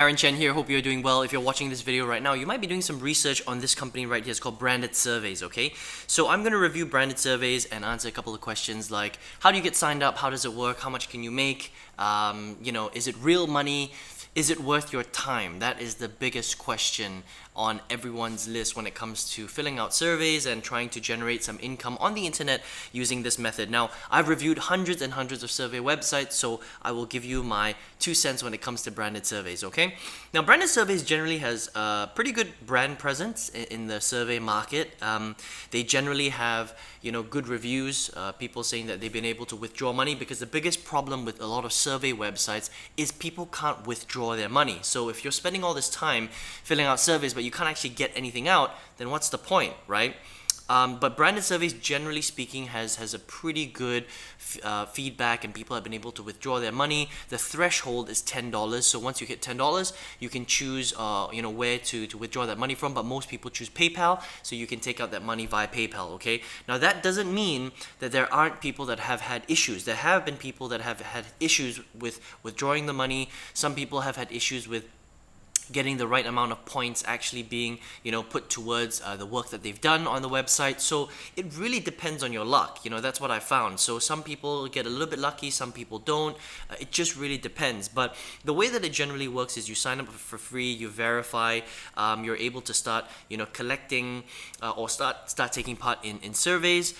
Aaron Chen here, hope you're doing well. If you're watching this video right now, you might be doing some research on this company right here. It's called Branded Surveys, okay? So I'm going to review Branded Surveys and answer a couple of questions like, how do you get signed up? How does it work? How much can you make? Is it real money? Is it worth your time? That is the biggest question on everyone's list when it comes to filling out surveys and trying to generate some income on the internet using this method. Now, I've reviewed hundreds and hundreds of survey websites, so I will give you my 2 cents when it comes to branded surveys, okay? Now, Branded Surveys generally has a pretty good brand presence in the survey market. They generally have, good reviews, people saying that they've been able to withdraw money, because the biggest problem with a lot of survey websites is people can't withdraw their money. So if you're spending all this time filling out surveys but you can't actually get anything out, then what's the point, right? But Branded Surveys, generally speaking, has a pretty good feedback, and people have been able to withdraw their money. The threshold is $10, so once you hit $10, you can choose where to withdraw that money from, but most people choose PayPal, so you can take out that money via PayPal, okay? Now, that doesn't mean that there aren't people that have had issues. There have been people that have had issues with withdrawing the money. Some people have had issues with getting the right amount of points actually being put towards the work that they've done on the website. So it really depends on your luck. That's what I found. So some people get a little bit lucky, some people don't. It just really depends. But the way that it generally works is you sign up for free, you verify, you're able to start collecting or start taking part in surveys.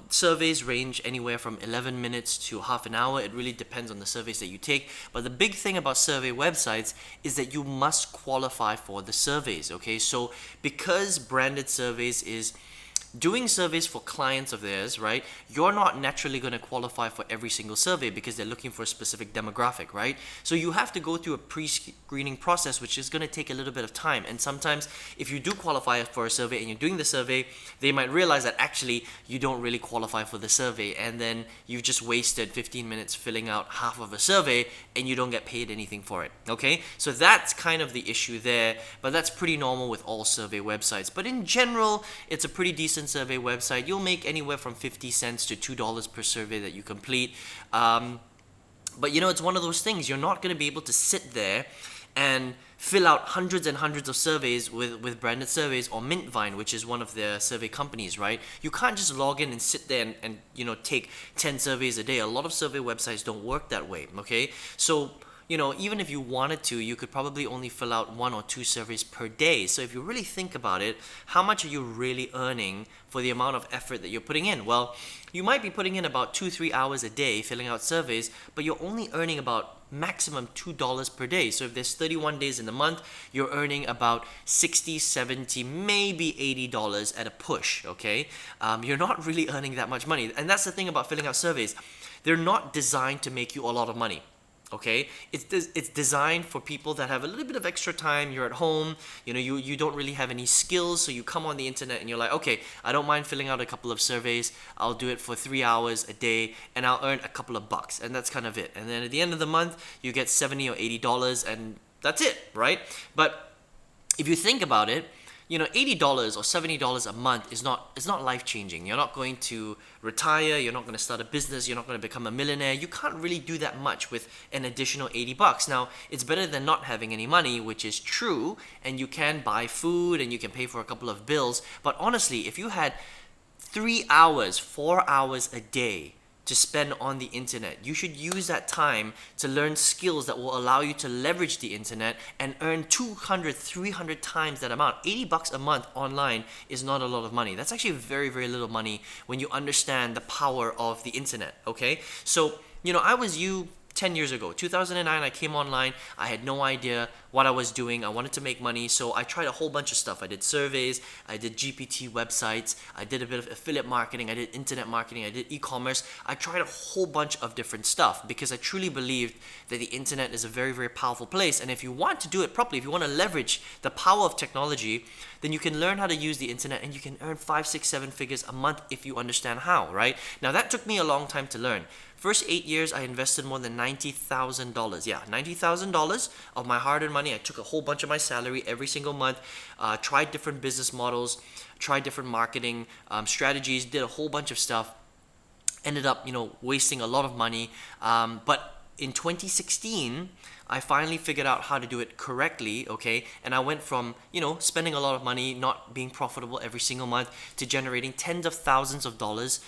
Surveys range anywhere from 11 minutes to half an hour. It really depends on the surveys that you take. But the big thing about survey websites is that you must qualify for the surveys, okay? So because Branded Surveys is doing surveys for clients of theirs, right? You're not naturally going to qualify for every single survey because they're looking for a specific demographic, right? So you have to go through a pre-screening process, which is going to take a little bit of time. And sometimes if you do qualify for a survey and you're doing the survey, they might realize that actually you don't really qualify for the survey, and then you've just wasted 15 minutes filling out half of a survey and you don't get paid anything for it, okay? So that's kind of the issue there, but that's pretty normal with all survey websites. But in general, it's a pretty decent survey website. You'll make anywhere from 50 cents to $2 per survey that you complete. But it's one of those things. You're not going to be able to sit there and fill out hundreds and hundreds of surveys with Branded Surveys or Mintvine, which is one of their survey companies, right? You can't just log in and sit there and take 10 surveys a day. A lot of survey websites don't work that way, okay? So even if you wanted to, you could probably only fill out 1 or 2 surveys per day. So if you really think about it, how much are you really earning for the amount of effort that you're putting in? Well, you might be putting in about 2-3 hours a day filling out surveys, but you're only earning about maximum $2 per day. So if there's 31 days in the month, you're earning about $60, $70, maybe $80 at a push, okay? You're not really earning that much money. And that's the thing about filling out surveys. They're not designed to make you a lot of money. Okay, it's designed for people that have a little bit of extra time. You're at home, you don't really have any skills, so you come on the internet and you're like, okay, I don't mind filling out a couple of surveys. I'll do it for 3 hours a day, and I'll earn a couple of bucks, and that's kind of it. And then at the end of the month, you get $70 or $80, and that's it, right? But if you think about it, $80 or $70 a month is not life-changing. You're not going to retire, you're not going to start a business, you're not going to become a millionaire. You can't really do that much with an additional $80. Now, it's better than not having any money, which is true, and you can buy food and you can pay for a couple of bills. But honestly, if you had 3 hours, 4 hours a day to spend on the internet, you should use that time to learn skills that will allow you to leverage the internet and earn 200, 300 times that amount. $80 a month online is not a lot of money. That's actually very, very little money when you understand the power of the internet, okay? So, I was you 10 years ago, 2009, I came online. I had no idea what I was doing. I wanted to make money, so I tried a whole bunch of stuff. I did surveys, I did GPT websites, I did a bit of affiliate marketing, I did internet marketing, I did e-commerce. I tried a whole bunch of different stuff because I truly believed that the internet is a very, very powerful place. And if you want to do it properly, if you want to leverage the power of technology, then you can learn how to use the internet and you can earn 5, 6, 7 figures a month if you understand how, right? Now, that took me a long time to learn. First 8 years, I invested more than $90,000. Yeah, $90,000 of my hard-earned money. I took a whole bunch of my salary every single month, tried different business models, tried different marketing strategies, did a whole bunch of stuff. Ended up, wasting a lot of money. But in 2016, I finally figured out how to do it correctly, okay? And I went from, spending a lot of money, not being profitable every single month, to generating tens of thousands of dollars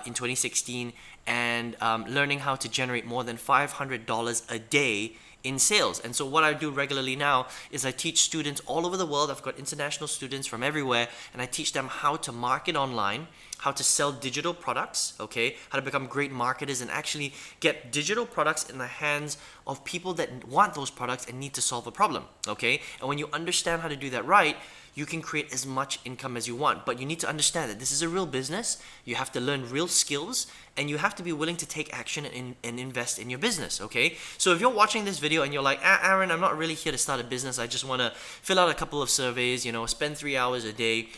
in 2016, and learning how to generate more than $500 a day in sales. And so what I do regularly now is I teach students all over the world. I've got international students from everywhere, and I teach them how to market online, how to sell digital products, okay, how to become great marketers and actually get digital products in the hands of people that want those products and need to solve a problem, okay? And when you understand how to do that right, you can create as much income as you want. But you need to understand that this is a real business. You have to learn real skills, and you have to be willing to take action and invest in your business, okay? So if you're watching this video and you're like, Aaron, I'm not really here to start a business. I just want to fill out a couple of surveys, spend 3 hours a day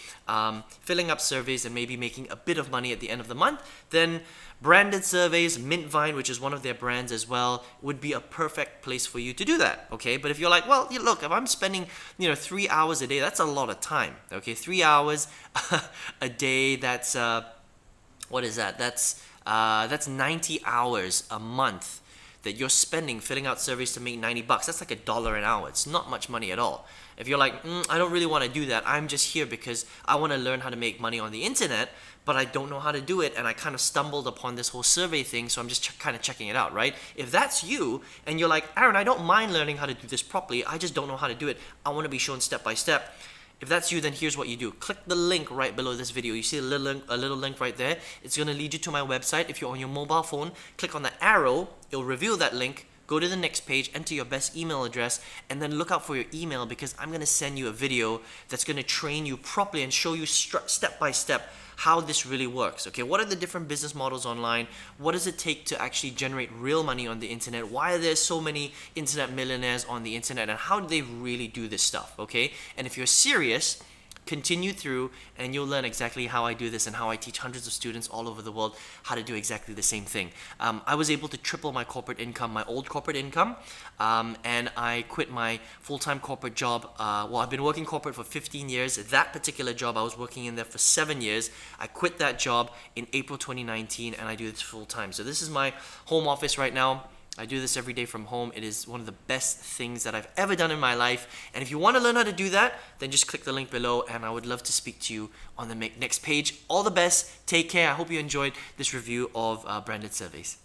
filling up surveys and maybe making a bit of money at the end of the month, then Branded Surveys, Mintvine, which is one of their brands as well, would be a perfect place for you to do that, okay? But if you're like, well, look, if I'm spending, 3 hours a day, that's a lot of time, okay? 3 hours a day, that's, what is that? That's 90 hours a month that you're spending filling out surveys to make $90. That's like $1 an hour. It's not much money at all. If you're like, I don't really want to do that. I'm just here because I want to learn how to make money on the internet, but I don't know how to do it, and I kind of stumbled upon this whole survey thing, so I'm just kind of checking it out, right? If that's you, and you're like, Aaron, I don't mind learning how to do this properly, I just don't know how to do it, I want to be shown step by step. If that's you, then here's what you do. Click the link right below this video. You see a little link right there? It's going to lead you to my website. If you're on your mobile phone, click on the arrow. It'll reveal that link. Go to the next page, enter your best email address, and then look out for your email, because I'm going to send you a video that's going to train you properly and show you step by step how this really works, okay? What are the different business models online? What does it take to actually generate real money on the internet? Why are there so many internet millionaires on the internet, and how do they really do this stuff, okay? And if you're serious, continue through and you'll learn exactly how I do this and how I teach hundreds of students all over the world how to do exactly the same thing. I was able to triple my corporate income, my old corporate income, and I quit my full-time corporate job. I've been working corporate for 15 years. That particular job, I was working in there for 7 years. I quit that job in April 2019, and I do this full-time. So this is my home office right now. I do this every day from home. It is one of the best things that I've ever done in my life. And if you want to learn how to do that, then just click the link below, and I would love to speak to you on the next page. All the best. Take care. I hope you enjoyed this review of Branded Surveys.